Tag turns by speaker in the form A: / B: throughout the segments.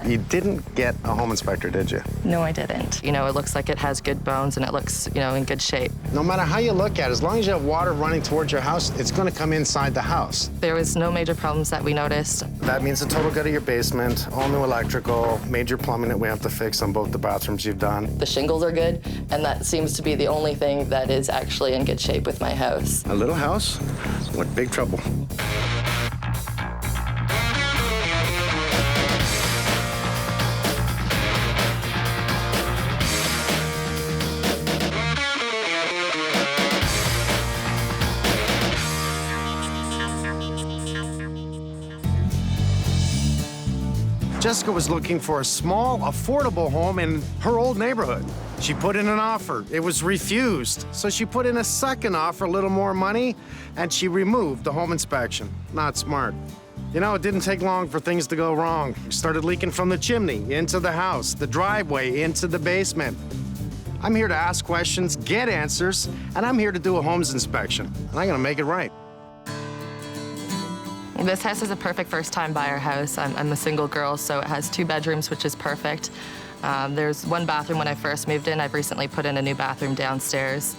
A: You didn't get a home inspector, did you?
B: No, I didn't. You know, it looks like it has good bones and it looks, you know, in good shape.
A: No matter how you look at it, as long as you have water running towards your house, it's going to come inside the house.
B: There was no major problems that we noticed.
A: That means a total gut of your basement, all new electrical, major plumbing that we have to fix on both the bathrooms you've done.
B: The shingles are good, and that seems to be the only thing that is actually in good shape with my house.
A: A little house with big trouble. Jessica was looking for a small, affordable home in her old neighborhood. She put in an offer. It was refused. So she put in a second offer, a little more money, and she removed the home inspection. Not smart. You know, it didn't take long for things to go wrong. It started leaking from the chimney into the house, the driveway into the basement. I'm here to ask questions, get answers, and I'm here to do a homes inspection. And I'm gonna make it right.
B: This house is a perfect first-time buyer house. I'm a single girl, so it has 2 bedrooms, which is perfect. There's 1 bathroom when I first moved in. I've recently put in a new bathroom downstairs.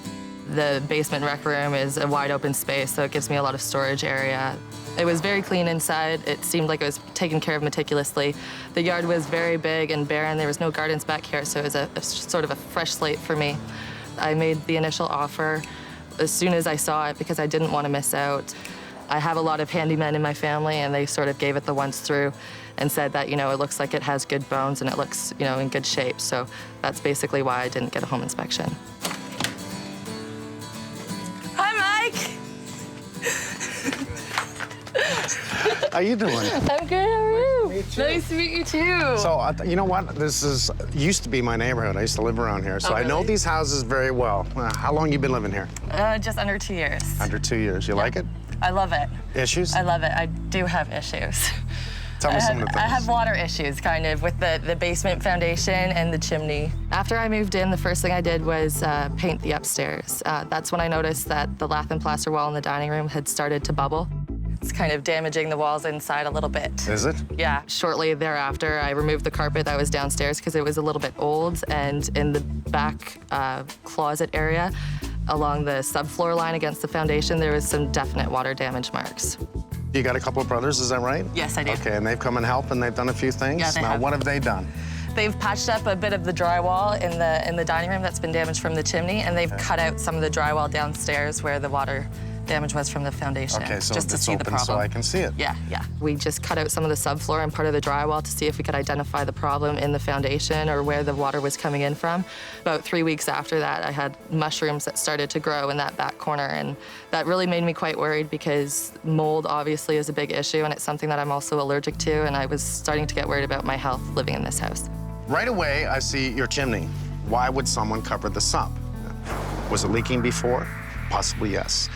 B: The basement rec room is a wide open space, so it gives me a lot of storage area. It was very clean inside. It seemed like it was taken care of meticulously. The yard was very big and barren. There was no gardens back here, so it was a sort of a fresh slate for me. I made the initial offer as soon as I saw it because I didn't want to miss out. I have a lot of handymen in my family, and they sort of gave it the once through and said that, you know, it looks like it has good bones and it looks, you know, in good shape. So that's basically why I didn't get a home inspection. Hi, Mike.
A: How you doing?
B: I'm good, how are you? Nice to meet you too.
A: So, you know what? This used to be my neighborhood. I used to live around here, so
B: Oh,
A: I know
B: really?
A: these houses very well. How long you been living here?
B: Just under 2 years.
A: Under 2 years. You like it?
B: I love it.
A: Issues?
B: I love it. I do have issues.
A: Tell me some of the things.
B: I have water issues, kind of, with the basement foundation and the chimney. After I moved in, the first thing I did was paint the upstairs. That's when I noticed that the lath and plaster wall in the dining room had started to bubble. It's kind of damaging the walls inside a little bit.
A: Is it?
B: Yeah. Shortly thereafter, I removed the carpet that was downstairs because it was a little bit old, and in the back closet area, along the subfloor line against the foundation, there was some definite water damage marks.
A: You got a couple of brothers, is that right?
B: Yes, I do.
A: Okay, and they've come and helped, and they've done a few things?
B: Yeah, they
A: Now,
B: have.
A: what have they done?
B: They've patched up a bit of the drywall in the dining room that's been damaged from the chimney, and they've cut out some of the drywall downstairs where the water damage was from the foundation.
A: Okay, so
B: just to
A: it's
B: see the
A: open
B: problem.
A: so I can see it.
B: Yeah, yeah. We just cut out some of the subfloor and part of the drywall to see if we could identify the problem in the foundation or where the water was coming in from. About 3 weeks after that, I had mushrooms that started to grow in that back corner, and that really made me quite worried because mold obviously is a big issue, and it's something that I'm also allergic to, and I was starting to get worried about my health living in this house.
A: Right away, I see your chimney. Why would someone cover this up? Was it leaking before? Possibly yes.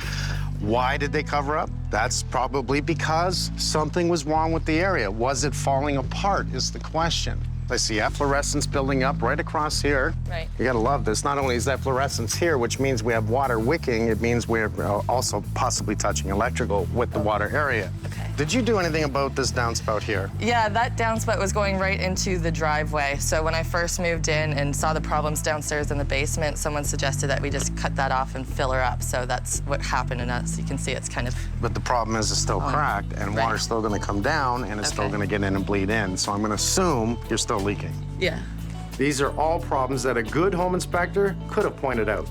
A: Why did they cover up? That's probably because something was wrong with the area. Was it falling apart is the question. I see efflorescence building up right across here.
B: Right.
A: You gotta love this. Not only is efflorescence here, which means we have water wicking, it means we're also possibly touching electrical with the water area.
B: Okay.
A: Did you do anything about this downspout here?
B: Yeah, that downspout was going right into the driveway. So when I first moved in and saw the problems downstairs in the basement, someone suggested that we just cut that off and fill her up. So that's what happened, and as you can see, it's kind of...
A: But the problem is it's still cracked, and
B: right.
A: water's still gonna come down, and it's still
B: Okay.
A: gonna get in and bleed in. So I'm gonna assume you're still leaking.
B: Yeah.
A: These are all problems that a good home inspector could have pointed out.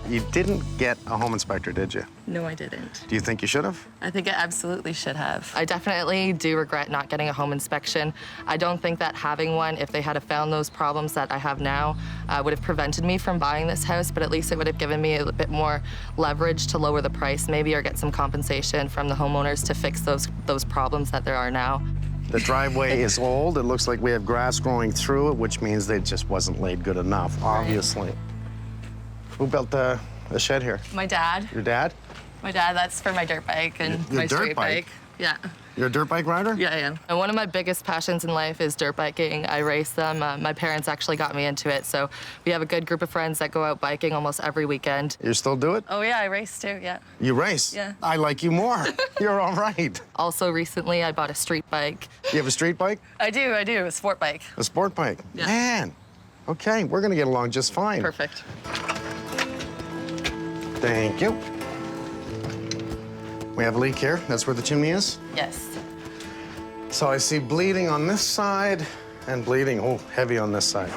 A: You didn't get a home inspector, did you?
B: No, I didn't.
A: Do you think you should have?
B: I think I absolutely should have. I definitely do regret not getting a home inspection. I don't think that having one, if they had have found those problems that I have now, would have prevented me from buying this house, but at least it would have given me a bit more leverage to lower the price maybe, or get some compensation from the homeowners to fix those problems that there are now.
A: The driveway is old. It looks like we have grass growing through it, which means they just wasn't laid good enough, obviously. Who built the shed here?
B: My dad.
A: Your dad?
B: My dad, that's for my dirt bike and
A: Your
B: my
A: dirt
B: street
A: bike?
B: bike. Yeah.
A: You're a dirt bike rider?
B: Yeah, I am. And one of my biggest passions in life is dirt biking. I race them. My parents actually got me into it, so we have a good group of friends that go out biking almost every weekend.
A: You still do it?
B: Oh, yeah, I race too, yeah.
A: You race?
B: Yeah.
A: I like you more. You're all right.
B: Also, recently, I bought a street bike.
A: You have a street bike?
B: I do, a sport bike.
A: A sport bike?
B: Yeah.
A: Man. Okay, we're gonna get along just fine.
B: Perfect.
A: Thank you. We have a leak here. That's where the chimney is?
B: Yes.
A: So I see bleeding on this side and bleeding, heavy on this side.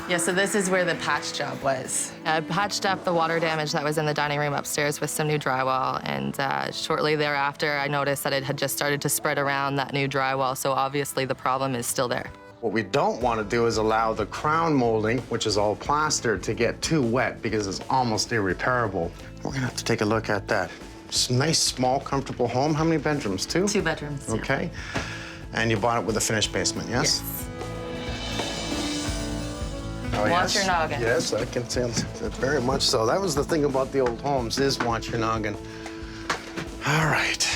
B: Yeah, so this is where the patch job was. I patched up the water damage that was in the dining room upstairs with some new drywall, and shortly thereafter, I noticed that it had just started to spread around that new drywall, so obviously the problem is still there.
A: What we don't want to do is allow the crown molding, which is all plaster, to get too wet because it's almost irreparable. We're gonna have to take a look at that. It's a nice, small, comfortable home. How many bedrooms? 2?
B: 2 bedrooms. Yeah.
A: Okay. And you bought it with a finished basement, yes?
B: Yes.
A: Oh,
B: Watch your noggin.
A: Yes, I can tell. Very much so. That was the thing about the old homes, is watch your noggin. All right.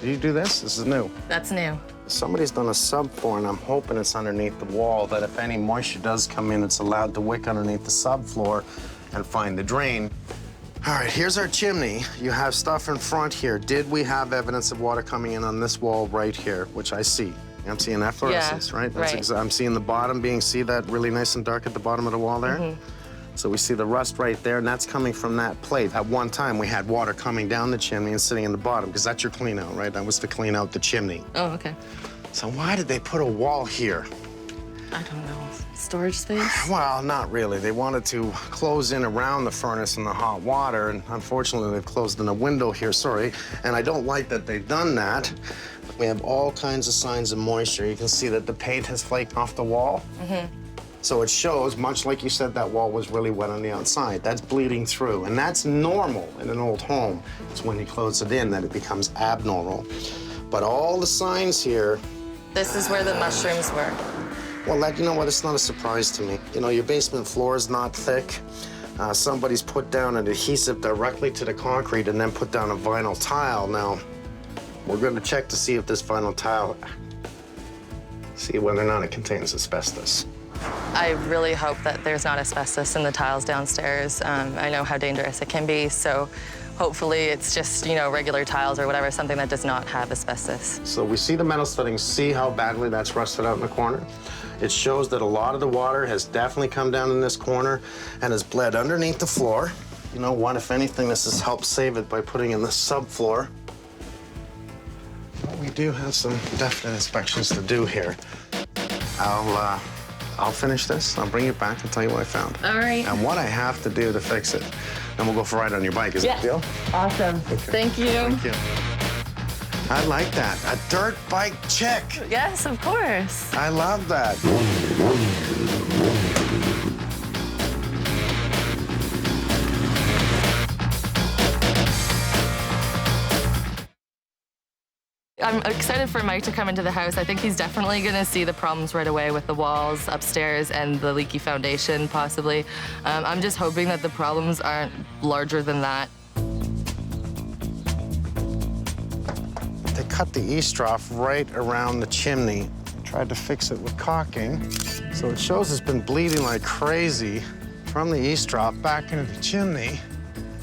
A: Did you do this? This is new.
B: That's new.
A: Somebody's done a subfloor, and I'm hoping it's underneath the wall, that if any moisture does come in, it's allowed to wick underneath the subfloor and find the drain. All right, here's our chimney. You have stuff in front here. Did we have evidence of water coming in on this wall right here, which I see? I'm seeing efflorescence, right?
B: Right.
A: I'm seeing the bottom see that really nice and dark at the bottom of the wall there? Mm-hmm. So we see the rust right there, and that's coming from that plate. At one time, we had water coming down the chimney and sitting in the bottom, because that's your clean out, right? That was to clean out the chimney.
B: Oh, okay.
A: So why did they put a wall here?
B: I don't know. Storage space?
A: Well, not really. They wanted to close in around the furnace and the hot water, and unfortunately, they've closed in a window here, sorry. And I don't like that they've done that. We have all kinds of signs of moisture. You can see that the paint has flaked off the wall. Mm-hmm. So it shows, much like you said, that wall was really wet on the outside. That's bleeding through, and that's normal in an old home. It's when you close it in that it becomes abnormal. But all the signs here...
B: This is where the mushrooms were.
A: Well, you know what? It's not a surprise to me. You know, your basement floor is not thick. Somebody's put down an adhesive directly to the concrete and then put down a vinyl tile. Now, we're going to check to see if this vinyl tile, see whether or not it contains asbestos.
B: I really hope that there's not asbestos in the tiles downstairs. I know how dangerous it can be, so hopefully it's just, you know, regular tiles or whatever, something that does not have asbestos.
A: So we see the metal fittings, see how badly that's rusted out in the corner? It shows that a lot of the water has definitely come down in this corner and has bled underneath the floor. You know what, if anything, this has helped save it by putting in the subfloor. But we do have some definite inspections to do here. I'll finish this, I'll bring it back and tell you what I found.
B: All right.
A: And what I have to do to fix it. Then we'll go for a ride on your bike, is that a deal?
B: Awesome. Okay. Thank you.
A: Thank you. I like that. A dirt bike check.
B: Yes, of course.
A: I love that.
B: I'm excited for Mike to come into the house. I think he's definitely gonna see the problems right away with the walls upstairs and the leaky foundation, possibly. I'm just hoping that the problems aren't larger than that.
A: They cut the eavesdrop right around the chimney. Tried to fix it with caulking. So it shows it's been bleeding like crazy from the eavesdrop back into the chimney.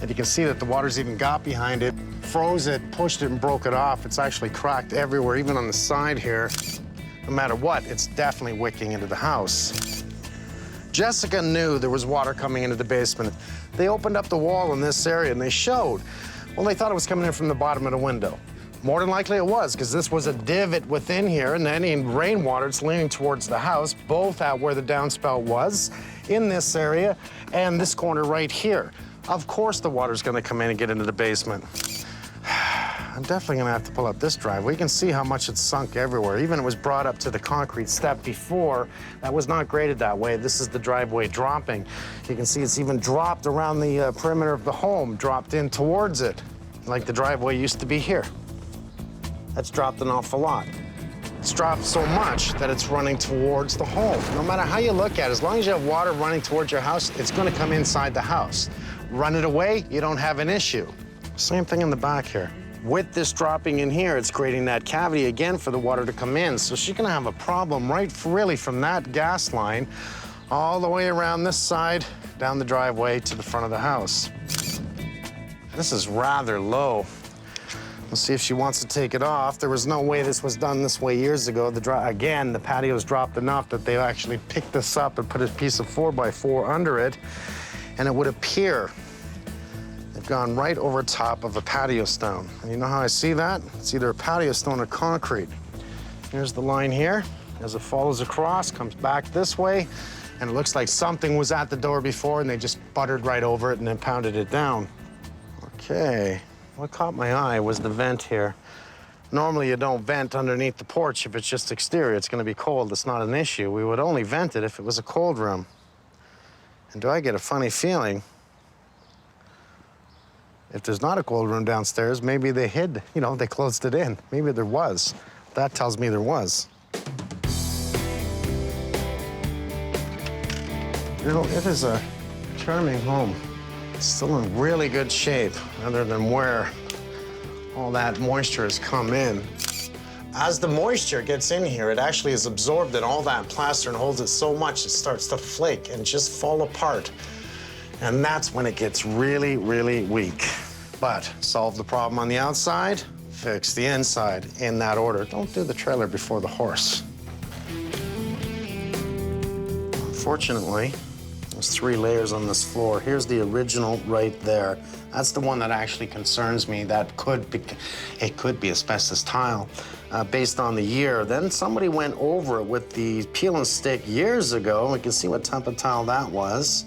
A: And you can see that the water's even got behind it, froze it, pushed it, and broke it off. It's actually cracked everywhere, even on the side here. No matter what, it's definitely wicking into the house. Jessica knew there was water coming into the basement. They opened up the wall in this area, and they showed. Well, they thought it was coming in from the bottom of the window. More than likely it was, because this was a divot within here, and then in rainwater, it's leaning towards the house, both at where the downspout was, in this area, and this corner right here. Of course the water's gonna come in and get into the basement. I'm definitely gonna have to pull up this driveway. You can see how much it's sunk everywhere. Even it was brought up to the concrete step before. That was not graded that way. This is the driveway dropping. You can see it's even dropped around the perimeter of the home, dropped in towards it, like the driveway used to be here. That's dropped an awful lot. It's dropped so much that it's running towards the home. No matter how you look at it, as long as you have water running towards your house, it's gonna come inside the house. Run it away, you don't have an issue. Same thing in the back here. with this dropping in here, it's creating that cavity again for the water to come in. So she's gonna have a problem really from that gas line all the way around this side, down the driveway to the front of the house. This is rather low. We'll see if she wants to take it off. There was no way this was done this way years ago. Again, the patio's dropped enough that they actually picked this up and put a piece of 4x4 under it, and it would appear they've gone right over top of a patio stone. And you know how I see that? It's either a patio stone or concrete. Here's the line here. As it follows across, comes back this way, and it looks like something was at the door before, and they just buttered right over it and then pounded it down. Okay. What caught my eye was the vent here. Normally, you don't vent underneath the porch if it's just exterior. It's gonna be cold, it's not an issue. We would only vent it if it was a cold room. And do I get a funny feeling? If there's not a cold room downstairs, maybe they hid, they closed it in. Maybe there was. That tells me there was. It is a charming home. It's still in really good shape, other than where all that moisture has come in. As the moisture gets in here, it actually is absorbed in all that plaster and holds it so much it starts to flake and just fall apart. And that's when it gets really, really weak. But solve the problem on the outside, fix the inside in that order. Don't do the trailer before the horse. Unfortunately, there's 3 layers on this floor. Here's the original right there. That's the one that actually concerns me. It could be asbestos tile based on the year. Then somebody went over it with the peel and stick years ago. We can see what type of tile that was.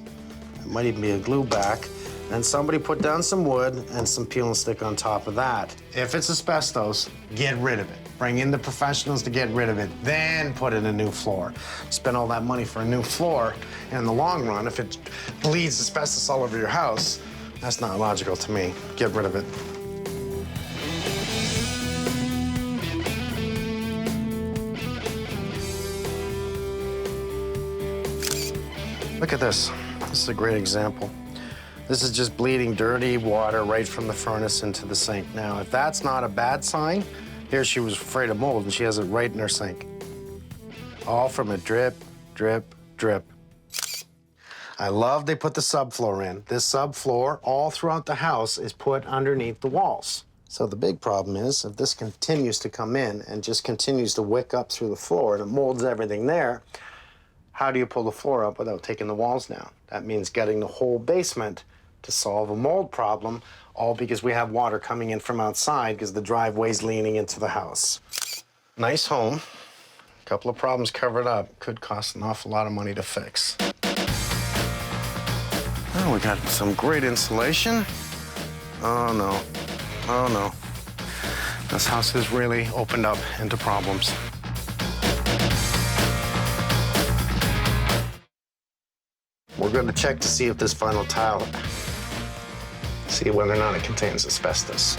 A: It might even be a glue back. And somebody put down some wood and some peel and stick on top of that. If it's asbestos, get rid of it. Bring in the professionals to get rid of it, then put in a new floor. Spend all that money for a new floor, and in the long run, if it bleeds asbestos all over your house, that's not logical to me. Get rid of it. Look at this. This is a great example. This is just bleeding dirty water right from the furnace into the sink. Now, if that's not a bad sign, here she was afraid of mold, and she has it right in her sink. All from a drip, drip, drip. I love they put the subfloor in. This subfloor, all throughout the house, is put underneath the walls. So the big problem is, if this continues to come in and just continues to wick up through the floor and it molds everything there, how do you pull the floor up without taking the walls down? That means getting the whole basement to solve a mold problem, all because we have water coming in from outside because the driveway's leaning into the house. Nice home. A couple of problems covered up. Could cost an awful lot of money to fix. Oh, we got some great insulation. Oh, no. Oh, no. This house has really opened up into problems. We're going to check to see if this final tile, see whether or not it contains asbestos.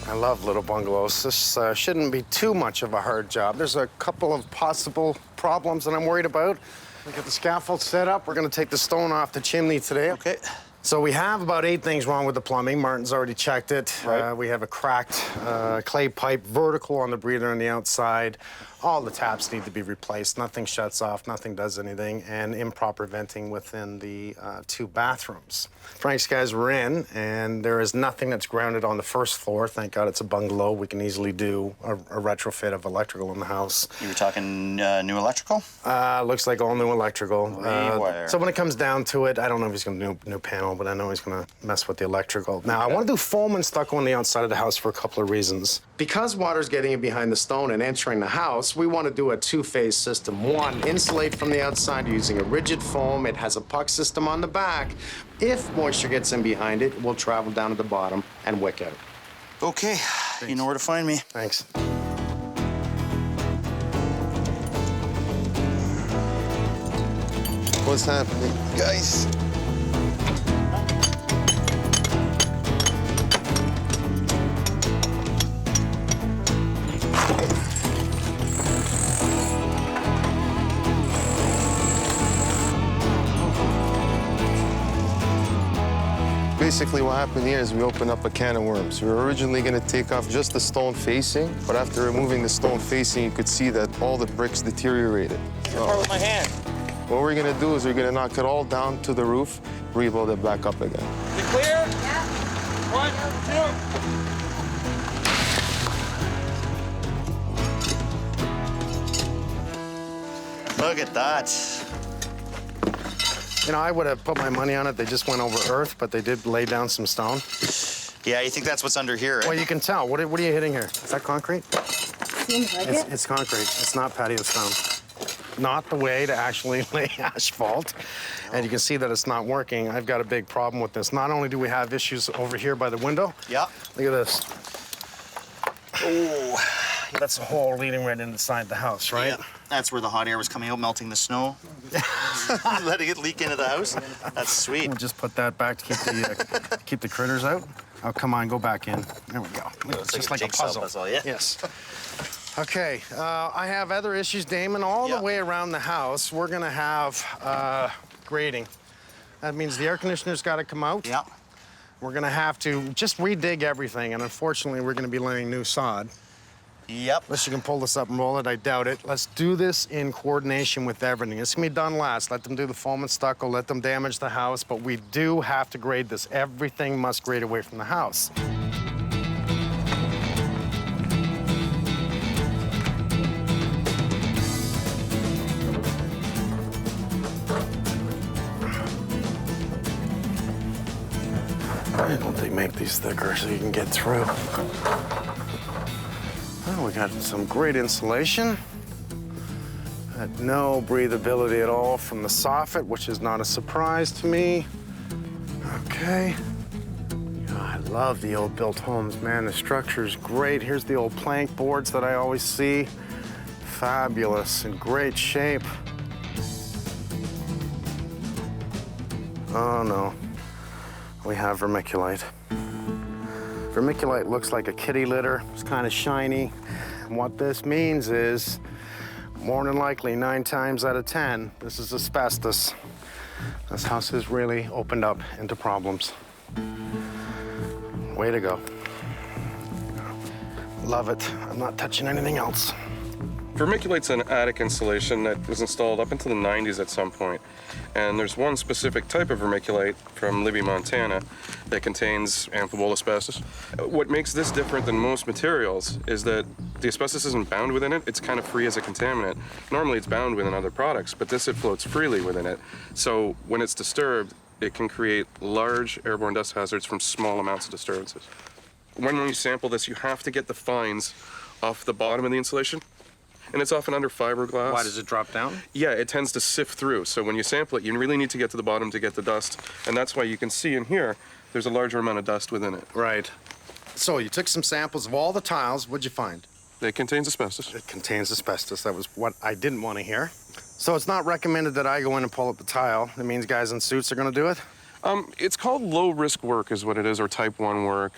A: I love little bungalows. This shouldn't be too much of a hard job. There's a couple of possible problems that I'm worried about. We got the scaffold set up. We're going to take the stone off the chimney today. Okay. So we have about 8 things wrong with the plumbing. Martin's already checked it. Right. We have a cracked clay pipe vertical on the breather on the outside. All the taps need to be replaced. Nothing shuts off, nothing does anything, and improper venting within the 2 bathrooms. Frank's guys were in, and there is nothing that's grounded on the first floor. Thank God it's a bungalow. We can easily do a retrofit of electrical in the house.
C: You were talking new electrical?
A: Looks like all new electrical.
C: Rewire.
A: So when it comes down to it, I don't know if he's going to do new panel, but I know he's going to mess with the electrical. Now, I want to do foam and stucco on the outside of the house for a couple of reasons. Because water's getting in behind the stone and entering the house, we want to do a 2-phase system. 1, insulate from the outside using a rigid foam. It has a puck system on the back. If moisture gets in behind it, it will travel down to the bottom and wick out.
C: Okay, thanks. You know where to find me.
A: Thanks.
D: What's happening, guys? Basically, what happened here is we opened up a can of worms. We were originally going to take off just the stone facing, but after removing the stone facing, you could see that all the bricks deteriorated.
C: Part with my hand.
D: What we're going to do is we're going to knock it all down to the roof, rebuild it back up again.
C: You clear? Yeah. 1, 2. Look at that.
A: You know, I would have put my money on it. They just went over earth, but they did lay down some stone.
C: Yeah, you think that's what's under here, right?
A: Well, you can tell. What are you hitting here? Is that concrete?
E: Seems like it.
A: It's concrete. It's not patio stone. Not the way to actually lay asphalt. And you can see that it's not working. I've got a big problem with this. Not only do we have issues over here by the window.
C: Yeah.
A: Look at this. Oh, that's a hole leading right inside the house, right?
C: Yeah. That's where the hot air was coming out, melting the snow. Letting it leak into the house. That's sweet.
A: We'll just put that back to keep the critters out. Oh, come on, go back in. There we go. It's just like a puzzle.
C: Yeah.
A: Yes. Okay, I have other issues, Damon. All the way around the house, we're gonna have grading. That means the air conditioner's gotta come out.
C: Yeah.
A: We're gonna have to just redig everything, and unfortunately, we're gonna be laying new sod.
C: Yep.
A: Unless you can pull this up and roll it, I doubt it. Let's do this in coordination with everything. It's gonna be done last. Let them do the foam and stucco, let them damage the house, but we do have to grade this. Everything must grade away from the house. Why don't they make these thicker so you can get through? Well, we got some great insulation. Got no breathability at all from the soffit, which is not a surprise to me. Okay. Oh, I love the old built homes, man. The structure's great. Here's the old plank boards that I always see. Fabulous, in great shape. Oh, no. We have vermiculite. Vermiculite looks like a kitty litter. It's kind of shiny. And what this means is, more than likely, 9 times out of 10, this is asbestos. This house has really opened up into problems. Way to go. Love it. I'm not touching anything else.
F: Vermiculite's an attic insulation that was installed up into the 90s at some point. And there's one specific type of vermiculite from Libby, Montana that contains amphibole asbestos. What makes this different than most materials is that the asbestos isn't bound within it. It's kind of free as a contaminant. Normally it's bound within other products, but this, it floats freely within it. So when it's disturbed, it can create large airborne dust hazards from small amounts of disturbances. When you sample this, you have to get the fines off the bottom of the insulation. And it's often under fiberglass.
A: Why does it drop down?
F: Yeah, it tends to sift through. So when you sample it, you really need to get to the bottom to get the dust. And that's why you can see in here, there's a larger amount of dust within it.
A: Right. So you took some samples of all the tiles. What'd you find?
F: It contains asbestos.
A: It contains asbestos. That was what I didn't want to hear. So it's not recommended that I go in and pull up the tile. That means guys in suits are going to do it?
F: It's called low-risk work is what it is, or type 1 work.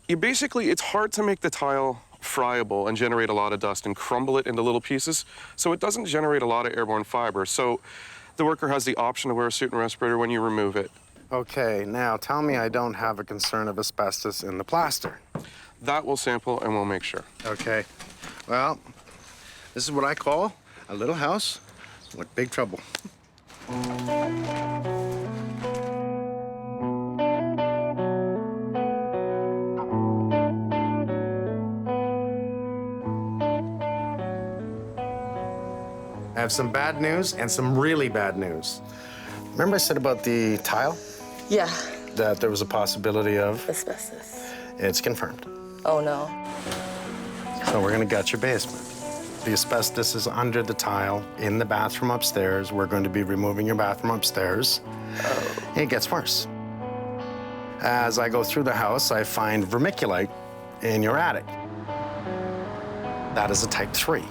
F: It's hard to make the tile friable and generate a lot of dust and crumble it into little pieces, so it doesn't generate a lot of airborne fiber. So the worker has the option to wear a suit and respirator when you remove it.
A: Okay, now tell me I don't have a concern of asbestos in the plaster.
F: That we'll sample and we'll make sure.
A: Okay. Well, this is what I call a little house with big trouble. I have some bad news and some really bad news. Remember I said about the tile?
B: Yeah,
A: That there was a possibility of?
B: asbestos.
A: It's confirmed.
B: Oh, no.
A: So we're gonna gut your basement. The asbestos is under the tile in the bathroom upstairs. We're going to be removing your bathroom upstairs. It gets worse. As I go through the house, I find vermiculite in your attic. That is a type 3.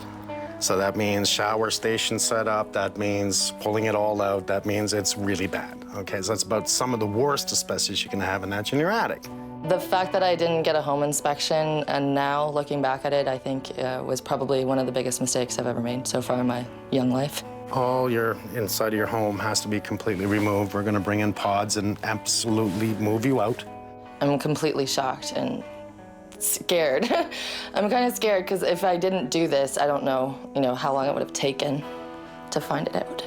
A: So that means shower station set up, that means pulling it all out, that means it's really bad. Okay, so that's about some of the worst asbestos you can have, and that's in your attic.
B: The fact that I didn't get a home inspection, and now looking back at it, I think was probably one of the biggest mistakes I've ever made so far in my young life.
A: All your inside of your home has to be completely removed. We're gonna bring in pods and absolutely move you out.
B: I'm completely shocked and scared. I'm kind of scared because if I didn't do this, I don't know, how long it would have taken to find it out.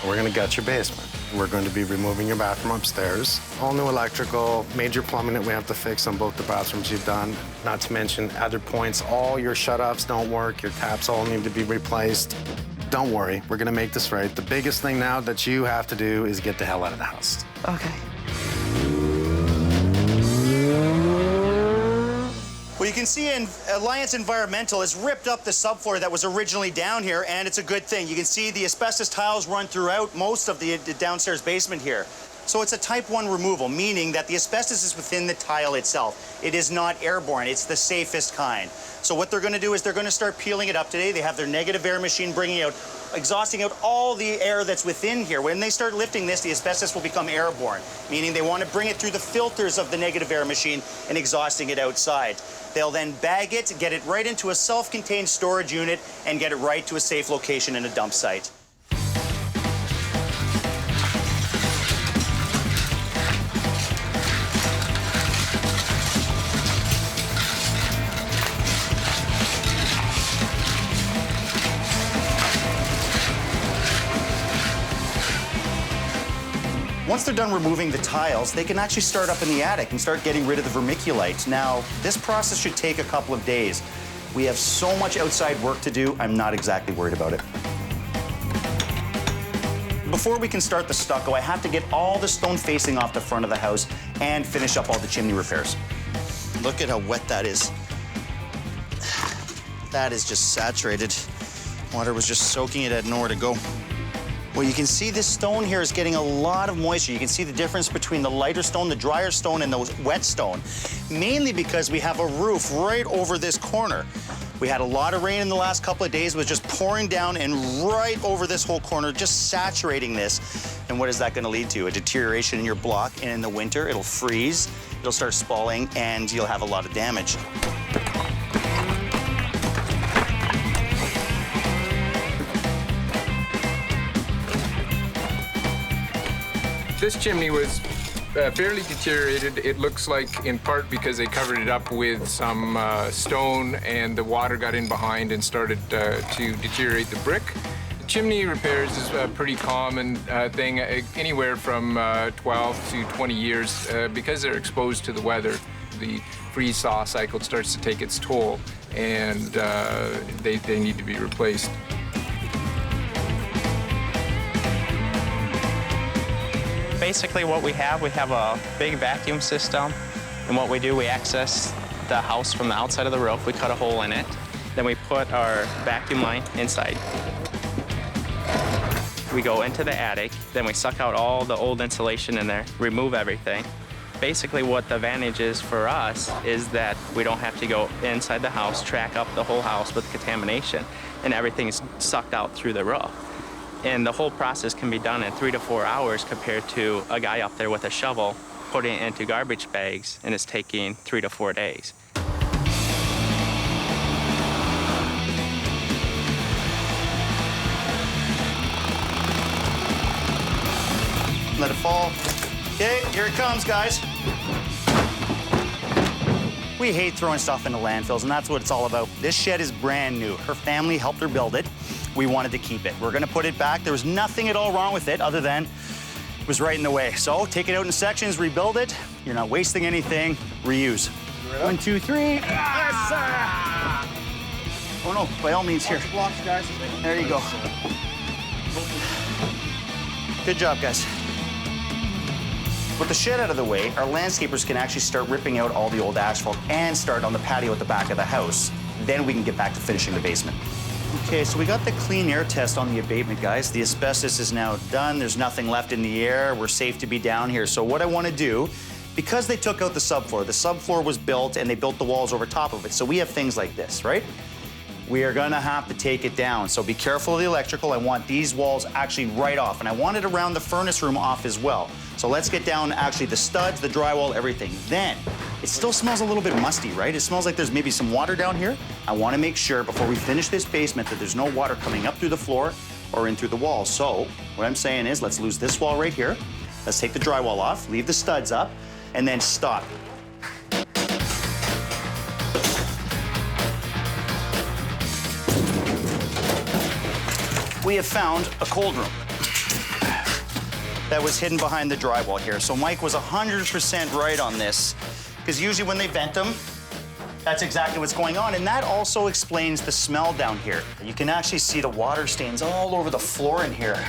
A: We're gonna gut your basement. We're going to be removing your bathroom upstairs. All new electrical, major plumbing that we have to fix on both the bathrooms you've done. Not to mention other points, all your shut-offs don't work, your taps all need to be replaced. Don't worry, we're gonna make this right. The biggest thing now that you have to do is get the hell out of the house.
B: Okay.
C: Well, you can see Alliance Environmental has ripped up the subfloor that was originally down here, and it's a good thing. You can see the asbestos tiles run throughout most of the downstairs basement here. So it's a type 1 removal, meaning that the asbestos is within the tile itself. It is not airborne. It's the safest kind. So what they're going to do is they're going to start peeling it up today. They have their negative air machine exhausting out all the air that's within here. When they start lifting this, the asbestos will become airborne, meaning they want to bring it through the filters of the negative air machine and exhausting it outside. They'll then bag it, get it right into a self-contained storage unit, and get it right to a safe location in a dump site. Once they're done removing the tiles, they can actually start up in the attic and start getting rid of the vermiculite. Now, this process should take a couple of days. We have so much outside work to do, I'm not exactly worried about it. Before we can start the stucco, I have to get all the stone facing off the front of the house and finish up all the chimney repairs. Look at how wet that is. That is just saturated. Water was just soaking it, had nowhere to go. Well, you can see this stone here is getting a lot of moisture. You can see the difference between the lighter stone, the drier stone, and the wet stone, mainly because we have a roof right over this corner. We had a lot of rain in the last couple of days. It was just pouring down and right over this whole corner, just saturating this. And what is that going to lead to? A deterioration in your block, and in the winter, it'll freeze, it'll start spalling, and you'll have a lot of damage.
G: This chimney was fairly deteriorated. It looks like in part because they covered it up with some stone and the water got in behind and started to deteriorate the brick. The chimney repairs is a pretty common thing, anywhere from 12 to 20 years because they're exposed to the weather. The freeze-thaw cycle starts to take its toll and they need to be replaced.
H: Basically what we have a big vacuum system, and what we do, we access the house from the outside of the roof. We cut a hole in it, then we put our vacuum line inside. We go into the attic, then we suck out all the old insulation in there, remove everything. Basically what the advantage is for us is that we don't have to go inside the house, track up the whole house with contamination, and everything's sucked out through the roof. And the whole process can be done in 3 to 4 hours compared to a guy up there with a shovel putting it into garbage bags, and it's taking 3 to 4 days.
C: Let it fall. Okay, here it comes, guys. We hate throwing stuff into landfills, and that's what it's all about. This shed is brand new. Her family helped her build it. We wanted to keep it. We're gonna put it back. There was nothing at all wrong with it other than it was right in the way. So take it out in sections, rebuild it. You're not wasting anything, reuse. 1, 2, 3. Yes, sir! Oh no, by all means, here.
A: Blocks, guys.
C: There you go. Good job, guys. With the shed out of the way, our landscapers can actually start ripping out all the old asphalt and start on the patio at the back of the house. Then we can get back to finishing the basement. Okay, so we got the clean air test on the abatement, guys. The asbestos is now done. There's nothing left in the air. We're safe to be down here. So what I want to do, because they took out the subfloor was built and they built the walls over top of it. So we have things like this, right? we are gonna have to take it down. So be careful of the electrical. I want these walls actually right off, and I want it around the furnace room off as well. So let's get down actually the studs, the drywall, everything. Then, it still smells a little bit musty, right? It smells like there's maybe some water down here. I wanna make sure before we finish this basement that there's no water coming up through the floor or in through the wall. So what I'm saying is let's lose this wall right here. Let's take the drywall off, leave the studs up, and then stop. We have found a cold room that was hidden behind the drywall here. So Mike was 100% right on this, because usually when they vent them, that's exactly what's going on. And that also explains the smell down here. You can actually see the water stains all over the floor in here.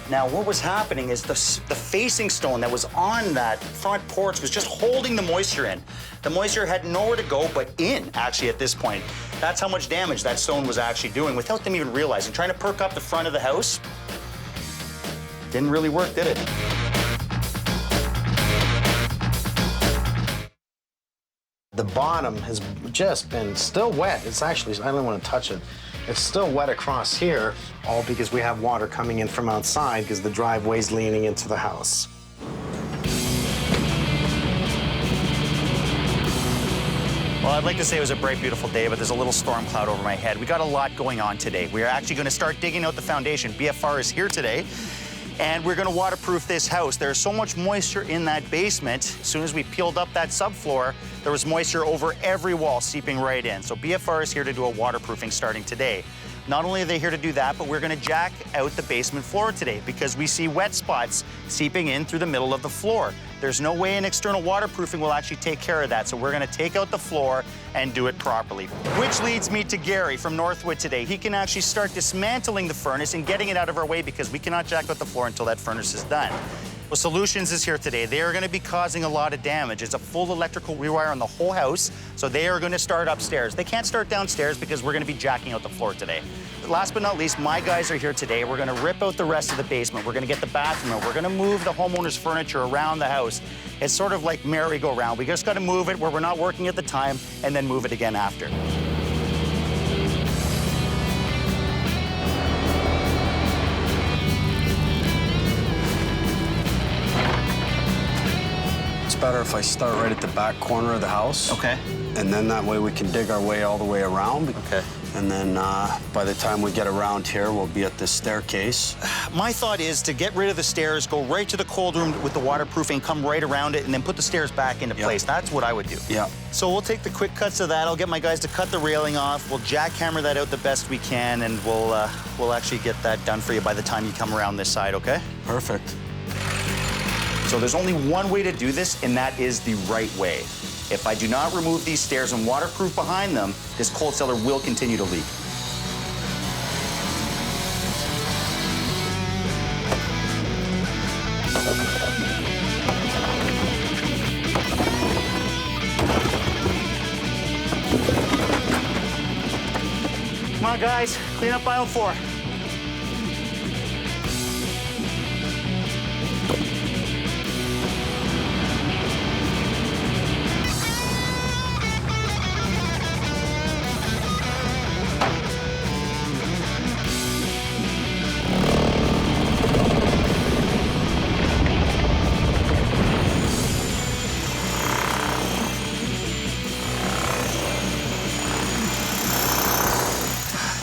C: Now, what was happening is the facing stone that was on that front porch was just holding the moisture in. The moisture had nowhere to go but in, actually, at this point. That's how much damage that stone was actually doing without them even realizing. Trying to perk up the front of the house didn't really work, did it?
A: The bottom has just been still wet. It's actually, I don't want to touch it. It's still wet across here, all because we have water coming in from outside because the driveway's leaning into the house.
C: Well, I'd like to say it was a bright, beautiful day, but there's a little storm cloud over my head. We got a lot going on today. We are actually going to start digging out the foundation. BFR is here today, and we're going to waterproof this house. There's so much moisture in that basement. As soon as we peeled up that subfloor, there was moisture over every wall seeping right in. So BFR is here to do a waterproofing starting today. Not only are they here to do that, but we're going to jack out the basement floor today because we see wet spots seeping in through the middle of the floor. There's no way an external waterproofing will actually take care of that, so we're going to take out the floor and do it properly. Which leads me to Gary from Northwood today. He can actually start dismantling the furnace and getting it out of our way because we cannot jack out the floor until that furnace is done. Well, Solutions is here today. They are going to be causing a lot of damage. It's a full electrical rewire on the whole house, so they are going to start upstairs. They can't start downstairs because we're going to be jacking out the floor today. Last but not least, my guys are here today. We're going to rip out the rest of the basement. We're going to get the bathroom out. We're going to move the homeowner's furniture around the house. It's sort of like merry-go-round. We just got to move it where we're not working at the time and then move it again after.
I: It's better if I start right at the back corner of the house.
C: Okay.
I: And then that way we can dig our way all the way around.
C: Okay.
I: And then by the time we get around here, we'll be at this staircase.
C: My thought is to get rid of the stairs, go right to the cold room with the waterproofing, come right around it, and then put the stairs back into place. That's what I would do.
I: Yeah.
C: So we'll take the quick cuts of that. I'll get my guys to cut the railing off. We'll jackhammer that out the best we can, and we'll actually get that done for you by the time you come around this side, okay?
I: Perfect.
C: So there's only one way to do this, and that is the right way. If I do not remove these stairs and waterproof behind them, this cold cellar will continue to leak. Come on, guys, clean up aisle 4.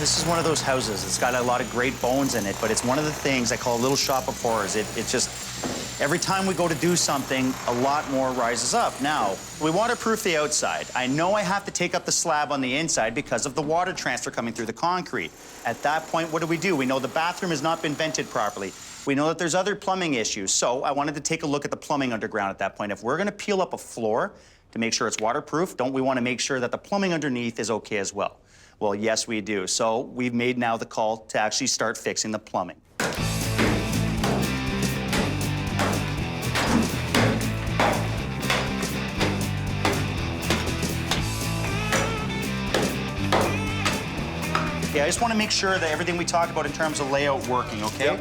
C: This is one of those houses. It's got a lot of great bones in it, but it's one of the things I call a little shop of horrors. It just, every time we go to do something, a lot more rises up. Now, we waterproof the outside. I know I have to take up the slab on the inside because of the water transfer coming through the concrete. At that point, what do? We know the bathroom has not been vented properly. We know that there's other plumbing issues, so I wanted to take a look at the plumbing underground at that point. If we're gonna peel up a floor to make sure it's waterproof, don't we wanna make sure that the plumbing underneath is okay as well? Well, yes, we do. So we've made now the call to actually start fixing the plumbing. Okay, I just want to make sure that everything we talked about in terms of layout working, okay?
I: Yep.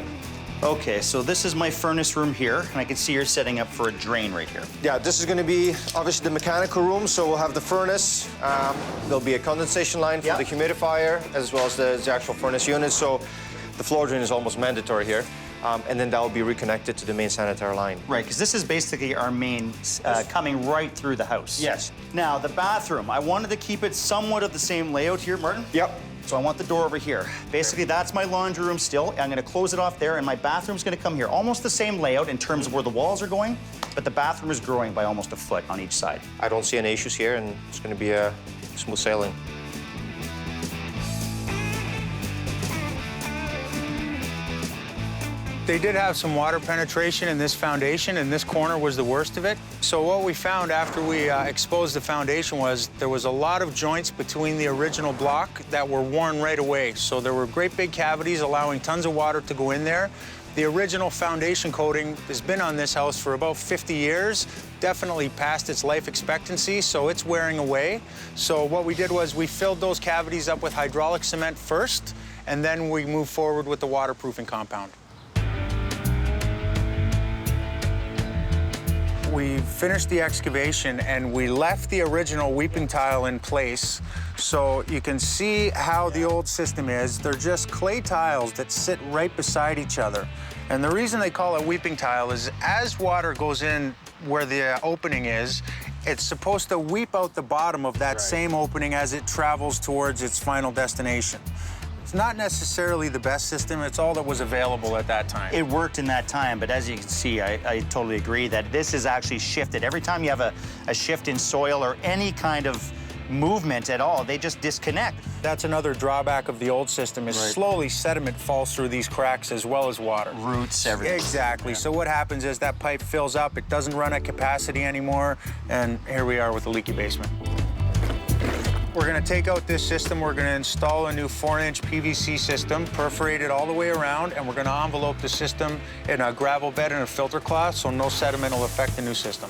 C: Okay, so this is my furnace room here, and I can see you're setting up for a drain right here.
J: Yeah, this is going to be obviously the mechanical room, so we'll have the furnace. There'll be a condensation line for the humidifier, as well as the actual furnace unit. So the floor drain is almost mandatory here. And then that will be reconnected to the main sanitary line.
C: Right, because this is basically our main coming right through the house.
J: Yes.
C: Now, the bathroom, I wanted to keep it somewhat of the same layout here, Martin.
J: Yep.
C: So I want the door over here. Basically, that's my laundry room still. I'm gonna close it off there, and my bathroom's gonna come here. Almost the same layout in terms of where the walls are going, but the bathroom is growing by almost a foot on each side.
J: I don't see any issues here, and it's going to be a smooth sailing.
K: They did have some water penetration in this foundation, and this corner was the worst of it. So what we found after we exposed the foundation was there was a lot of joints between the original block that were worn right away. So there were great big cavities allowing tons of water to go in there. The original foundation coating has been on this house for about 50 years, definitely past its life expectancy, so it's wearing away. So what we did was we filled those cavities up with hydraulic cement first, and then we moved forward with the waterproofing compound. We finished the excavation and we left the original weeping tile in place. So you can see how the old system is. They're just clay tiles that sit right beside each other. And the reason they call it weeping tile is as water goes in where the opening is, it's supposed to weep out the bottom of that same opening as it travels towards its final destination. It's not necessarily the best system. It's all that was available at that time.
C: It worked in that time, but as you can see, I totally agree that this is actually shifted. Every time you have a shift in soil or any kind of movement at all, they just disconnect.
K: That's another drawback of the old system is slowly sediment falls through these cracks as well as water.
C: Roots, everything.
K: Exactly. So what happens is that pipe fills up, it doesn't run at capacity anymore, and here we are with a leaky basement. We're gonna take out this system, we're gonna install a new 4-inch PVC system, perforate it all the way around, and we're gonna envelope the system in a gravel bed and a filter cloth so no sediment will affect the new system.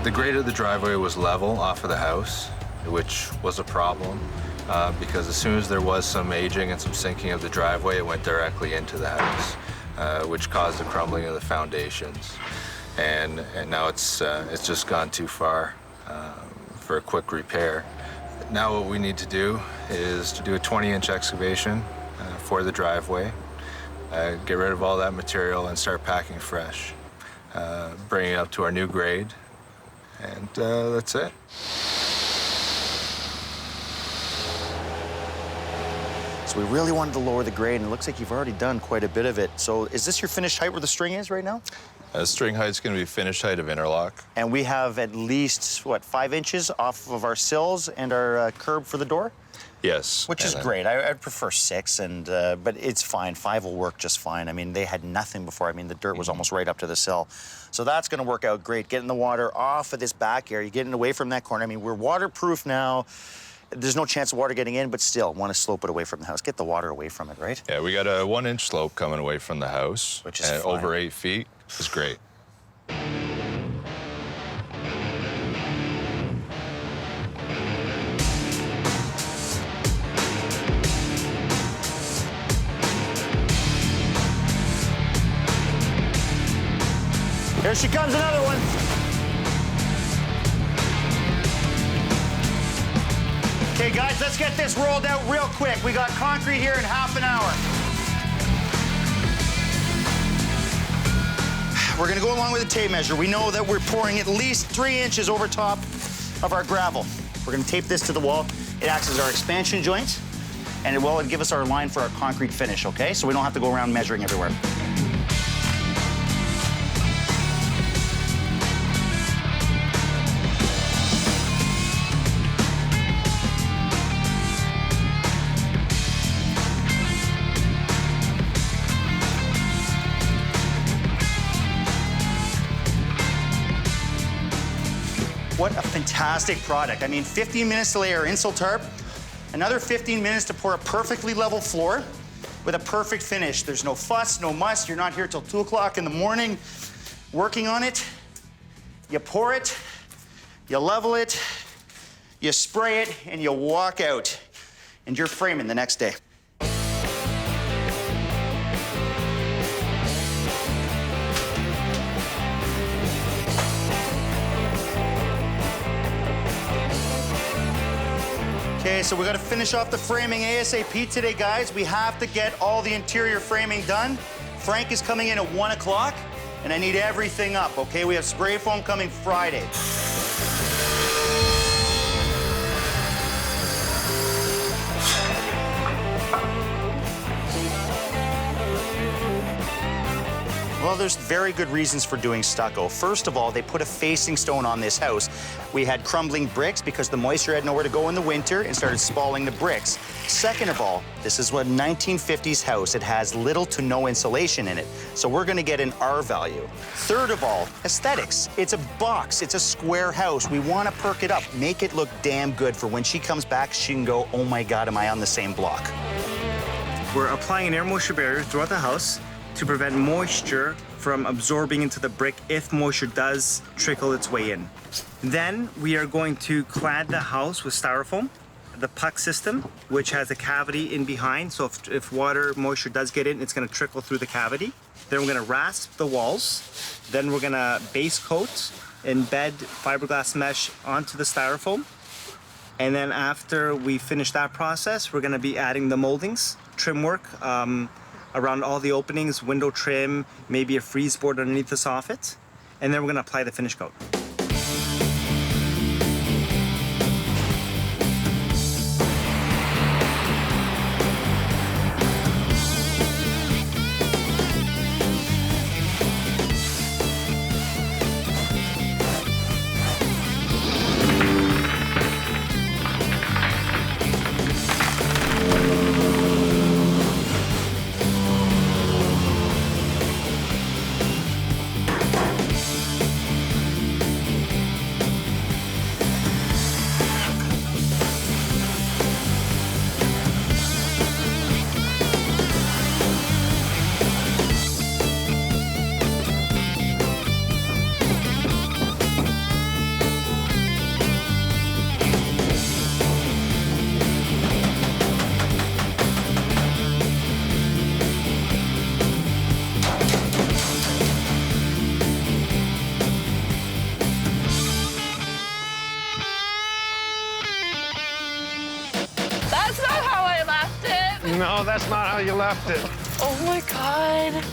L: The grade of the driveway was level off of the house, which was a problem because as soon as there was some aging and some sinking of the driveway, it went directly into the house, which caused the crumbling of the foundations. And now it's just gone too far for a quick repair. Now what we need to do is to do a 20-inch excavation for the driveway, get rid of all that material and start packing fresh, bring it up to our new grade. And that's it.
C: So we really wanted to lower the grade, and it looks like you've already done quite a bit of it. So is this your finished height where the string is right now?
L: String height's going to be finished height of interlock.
C: And we have at least, what, 5 inches off of our sills and our curb for the door?
L: Yes.
C: Which is great. I'd prefer 6, but it's fine. 5 will work just fine. I mean, they had nothing before. I mean, the dirt was almost right up to the sill. So that's going to work out great. Getting the water off of this back area, getting away from that corner. I mean, we're waterproof now. There's no chance of water getting in, but still, want to slope it away from the house. Get the water away from it, right?
L: Yeah, we got a 1-inch slope coming away from the house.
C: Which is
L: over 8 feet. It's great.
C: Here she comes, another one. Okay, guys, let's get this rolled out real quick. We got concrete here in half an hour. We're gonna go along with the tape measure. We know that we're pouring at least 3 inches over top of our gravel. We're gonna tape this to the wall. It acts as our expansion joint, and it will give us our line for our concrete finish, okay? So we don't have to go around measuring everywhere. What a fantastic product. I mean, 15 minutes to lay our insole tarp, another 15 minutes to pour a perfectly level floor with a perfect finish. There's no fuss, no muss. You're not here till 2 o'clock in the morning working on it. You pour it, you level it, you spray it, and you walk out. And you're framing the next day. Okay, so we gotta finish off the framing ASAP today, guys. We have to get all the interior framing done. Frank is coming in at 1 o'clock, and I need everything up, okay? We have spray foam coming Friday. Well, there's very good reasons for doing stucco. First of all, they put a facing stone on this house. We had crumbling bricks because the moisture had nowhere to go in the winter and started spalling the bricks. Second of all, this is a 1950s house. It has little to no insulation in it, so we're gonna get an R value. Third of all, aesthetics. It's a box, it's a square house. We wanna perk it up, make it look damn good for when she comes back, she can go, oh my God, am I on the same block?
M: We're applying an air moisture barrier throughout the house to prevent moisture from absorbing into the brick if moisture does trickle its way in. Then we are going to clad the house with styrofoam, the puck system, which has a cavity in behind, so if water moisture does get in, it's gonna trickle through the cavity. Then we're gonna rasp the walls. Then we're gonna base coat, embed fiberglass mesh onto the styrofoam. And then after we finish that process, we're gonna be adding the moldings, trim work, around all the openings, window trim, maybe a freeze board underneath the soffit, and then we're gonna apply the finish coat.
A: No, that's not how you left it.
B: Oh my God.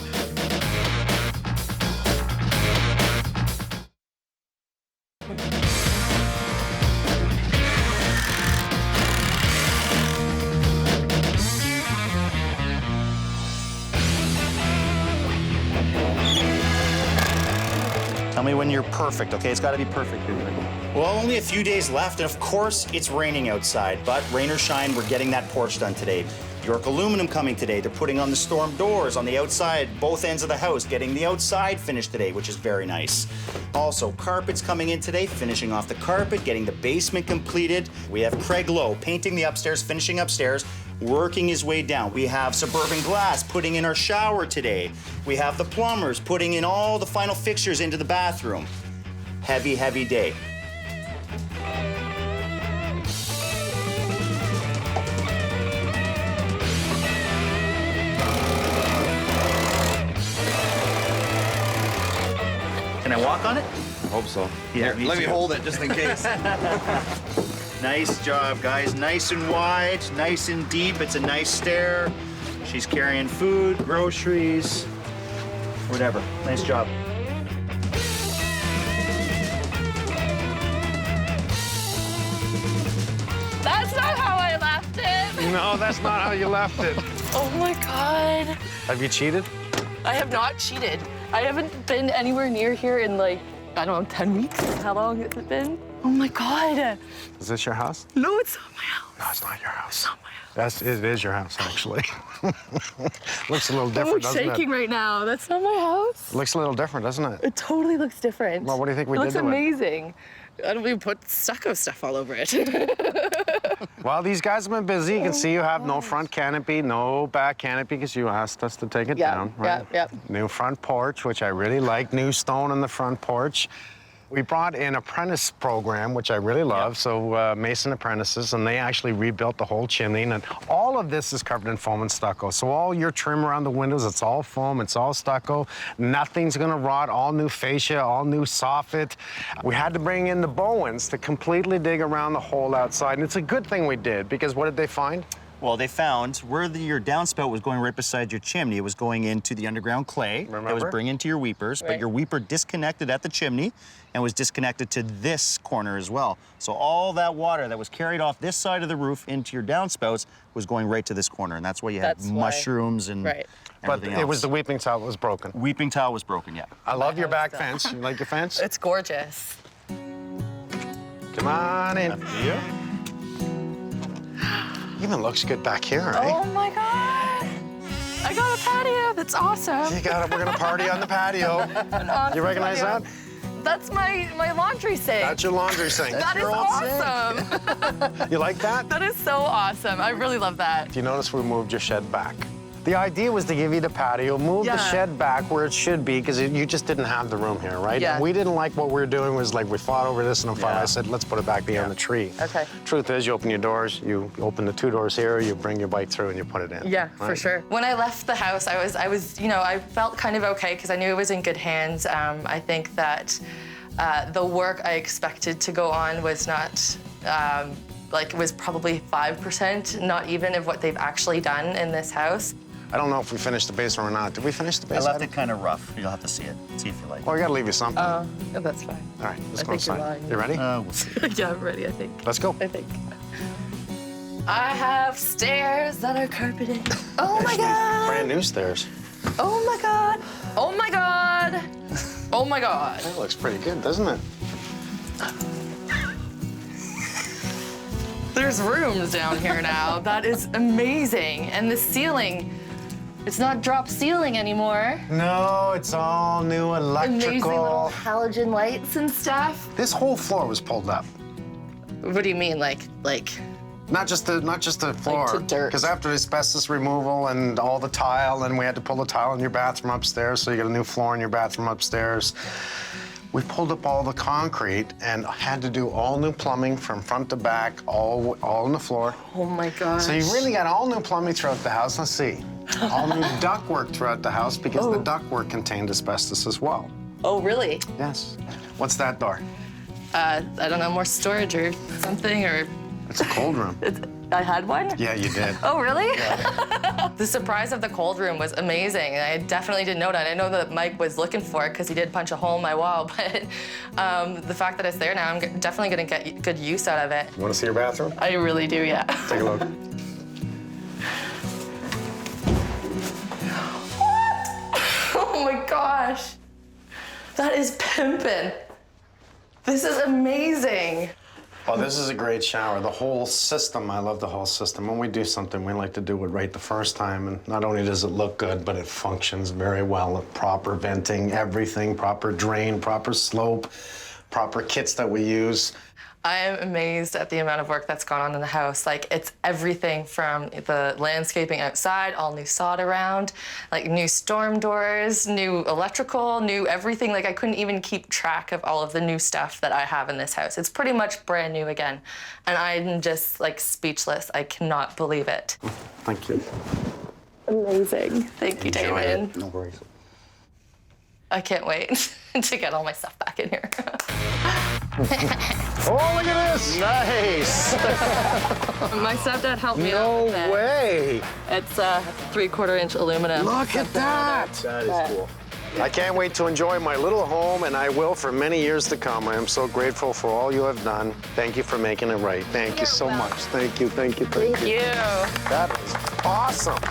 C: Tell me when you're perfect, okay? It's gotta be perfect. Well, only a few days left, and of course, it's raining outside, but rain or shine, we're getting that porch done today. York Aluminum coming today. They're putting on the storm doors on the outside, both ends of the house, getting the outside finished today, which is very nice. Also, carpet's coming in today, finishing off the carpet, getting the basement completed. We have Craig Lowe painting the upstairs, finishing upstairs, working his way down. We have Suburban Glass putting in our shower today. We have the plumbers putting in all the final fixtures into the bathroom. Heavy, heavy day. Can I walk on it?
M: I hope so.
C: Yeah,
M: Let me hold it just in case.
C: Nice job, guys. Nice and wide, nice and deep. It's a nice stair. She's carrying food, groceries, whatever. Nice job.
B: That's not how I left it.
A: No, that's not how you left it.
B: Oh my God.
A: Have you cheated?
B: I have not cheated. I haven't been anywhere near here in like, I don't know, 10 weeks? How long has it been? Oh my God.
A: Is this your house?
B: No, it's not my house.
A: No, it's not your house.
B: It's not my house.
A: It is your house, actually. Looks a little different, doesn't it?
B: I'm shaking right now. That's not my house.
A: Looks a little different, doesn't it?
B: It totally looks different.
A: Well, what do you think we
B: it
A: did to it?
B: looks amazing. I don't even put stucco stuff all over it.
A: Well, these guys have been busy. You can see you have no front canopy, no back canopy, because you asked us to take it down. Right?
B: Yeah.
A: New front porch, which I really like. New stone on the front porch. We brought in apprentice program, which I really love, so mason apprentices, and they actually rebuilt the whole chimney. And all of this is covered in foam and stucco. So all your trim around the windows, it's all foam, it's all stucco. Nothing's gonna rot, all new fascia, all new soffit. We had to bring in the Bowens to completely dig around the hole outside. And it's a good thing we did, because what did they find?
C: Well, they found where your downspout was going right beside your chimney. It was going into the underground clay.
A: Remember?
C: It was bringing to your weepers, but your weeper disconnected at the chimney and was disconnected to this corner as well. So all that water that was carried off this side of the roof into your downspouts was going right to this corner, and that's why you had mushrooms and
A: But it was the weeping tile that was broken.
C: Weeping tile was broken, yeah.
A: I love your back fence. You like your fence?
B: It's gorgeous.
A: Come on in.
C: Yeah.
A: Even looks good back here, right?
B: Oh my God. I got a patio. That's awesome.
A: You got it. We're gonna party on the patio. You recognize that?
B: That's my laundry sink.
A: That's your laundry sink.
B: That is awesome.
A: You like that?
B: That is so awesome. I really love that.
A: If you notice, we moved your shed back. The idea was to give you the patio, move the shed back where it should be, because you just didn't have the room here, right?
B: Yeah.
A: We didn't like what we were doing. Was like we fought over this, and I said, let's put it back behind the tree.
B: Okay.
A: Truth is, you open your doors, you open the 2 doors here, you bring your bike through, and you put it in.
B: Yeah, for sure. When I left the house, I was, you know, I felt kind of okay because I knew it was in good hands. I think that the work I expected to go on was not. Like, it was probably 5%, not even, of what they've actually done in this house.
A: I don't know if we finished the basement or not. Did we finish the basement?
C: I left it kind of rough. You'll have to see it. See if you like it.
A: Well, I gotta leave you something.
B: Oh, that's fine.
A: All right, let's
B: I
A: go
B: think you're
A: inside.
B: lying.
A: You ready?
C: We'll see.
B: Yeah, I'm ready, I think.
A: Let's go.
B: I think. I have stairs that are carpeted. Oh my God.
A: Brand new stairs.
B: Oh my God. Oh my God. Oh my God.
A: That looks pretty good, doesn't it?
B: There's rooms down here now. That is amazing. And the ceiling, it's not drop ceiling anymore.
A: No, it's all new electrical.
B: Amazing little halogen lights and stuff.
A: This whole floor was pulled up.
B: What do you mean, like?
A: Not just the floor.
B: to dirt.
A: Because after asbestos removal and all the tile, and we had to pull the tile in your bathroom upstairs, so you got a new floor in your bathroom upstairs. We pulled up all the concrete and had to do all new plumbing from front to back, all on the floor.
B: Oh my gosh.
A: So you really got all new plumbing throughout the house. Let's see. All new ductwork throughout the house, because the ductwork contained asbestos as well.
B: Oh, really?
A: Yes. What's that door?
B: I don't know, more storage or something, or...
A: It's a cold room.
B: I had one?
A: Yeah, you did.
B: Oh, really? Yeah. The surprise of the cold room was amazing. I definitely didn't know that. I know that Mike was looking for it because he did punch a hole in my wall, but the fact that it's there now, I'm definitely gonna get good use out of it.
A: You wanna see your bathroom?
B: I really do, yeah.
A: Take a look.
B: Oh my gosh. That is pimpin'. This is amazing.
A: Oh, this is a great shower. The whole system, I love the whole system. When we do something, we like to do it right the first time. And not only does it look good, but it functions very well. Proper venting, everything, proper drain, proper slope, proper kits that we use.
B: I am amazed at the amount of work that's gone on in the house. Like, it's everything from the landscaping outside, all new sod around, like new storm doors, new electrical, new everything. Like, I couldn't even keep track of all of the new stuff that I have in this house. It's pretty much brand new again. And I'm just, like, speechless. I cannot believe it.
A: Thank you.
B: Amazing. Thank you,
A: Enjoy
B: David.
A: it. No worries.
B: I can't wait to get all my stuff back in here.
A: Oh, look at this! Nice!
B: My stepdad helped me out with it.
A: No way!
B: It's 3/4-inch aluminum.
A: Look at that!
C: That is cool.
A: I can't wait to enjoy my little home, and I will for many years to come. I am so grateful for all you have done. Thank you for making it right. Thank you so much. Thank you, thank you, thank you.
B: Thank you.
A: That is awesome.